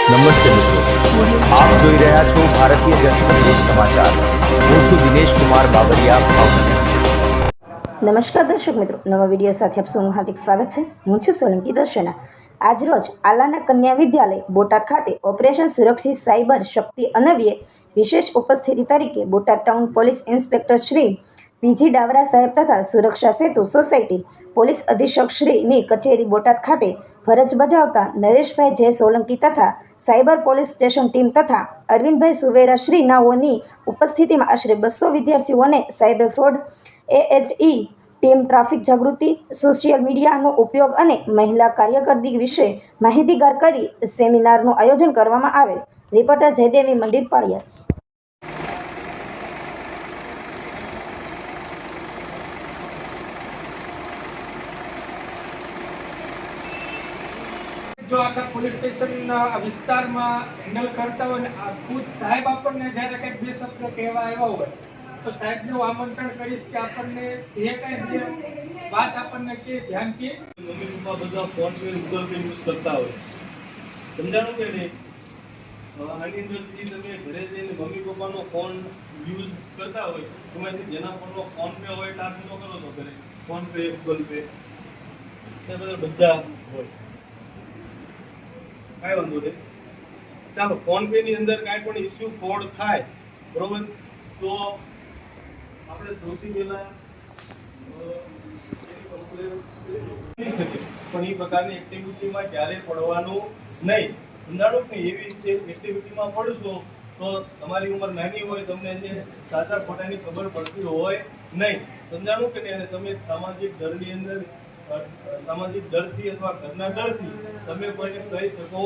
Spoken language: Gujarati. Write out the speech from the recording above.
નમસ્તે મિત્રો, આપ જોઈ રહ્યા છો ભારતીય જનસંદેશ સમાચાર. હું છું દિનેશ કુમાર બાબરિયા, ભાવનગર. નમસ્કાર દર્શક મિત્રો, નવા વિડીયો સાથે આપ સૌનું હાર્દિક સ્વાગત છે. હું છું સોલંકી દર્શના. આજરોજ આલાના કન્યા વિદ્યાલય બોટાદ ખાતે ઓપરેશન સુરક્ષિત સાયબર શક્તિ અનવ્ય વિશેષ ઉપસ્થિતિ તરીકે Botad town police inspector Shri PG Davra સાહેબ તથા સુરક્ષા સેતુ સોસાયટી પોલીસ અધિક્ષક શ્રીની કચેરી બોટાદ ખાતે ફરજ બજાવતા નરેશભાઈ જે સોલંકી તથા સાયબર પોલીસ સ્ટેશન ટીમ તથા અરવિંદભાઈ સુવેરા શ્રી નાઓની ઉપસ્થિતિમાં આશરે 200 વિદ્યાર્થીઓને સાયબર ફ્રોડ એએચઈ ટીમ ટ્રાફિક જાગૃતિ, સોશિયલ મીડિયાનો ઉપયોગ અને મહિલા કાર્યકર્દી વિશે માહિતીગાર કરી સેમિનારનું આયોજન કરવામાં આવેલ. રિપોર્ટર જયદેવી મંદિર પાળિયાદ. જો આખા પોલીસ સ્ટેશન વિસ્તારમાં હેન્ડલ કરતા હોય ને ખુદ સાહેબ આપણને જ્યારે કંઈક બે શબ્દ કહેવા આવ્યા હોય તો સાહેબનું આમંત્રણ કરીશ કે આપણને જે કંઈ વાત આપણને કે ધ્યાનથી મમ્મી પપ્પા બધા phone pay Google pay use કરતા હોય, સમજાણું કે નહીં? આની અંદરથી તમે ઘરે જઈને મમ્મી પપ્પાનો ફોન યુઝ કરતા હોય, એમાંથી જેના ફોનમાં ફોન પે હોય ટ્રાન્સફર કરો તો ઘરે ફોન પે ગૂગલ પે બધા હોય, કાંઈ વાંધો નહીં. ચાલો, ફોન પે ની અંદર કાંઈ પણ ઇસ્યુ ફ્રોડ થાય, બરોબર, તો આપણે સૌથી પહેલા પણ એ પ્રકારની એક્ટિવિટીમાં ક્યારેય પડવાનું નહીં, સમજાણું કે એવી એક્ટિવિટીમાં પડશો તો તમારી ઉંમર નાની હોય, તમને જે સાચા ખોટાની ખબર પડતી હોય નહીં, સમજાણું કે નહીં? અને તમે એક સામાજિક ડરની અંદર સામાજિક ડરથી અથવા ઘરના ડરથી તમે કોઈને કહી શકો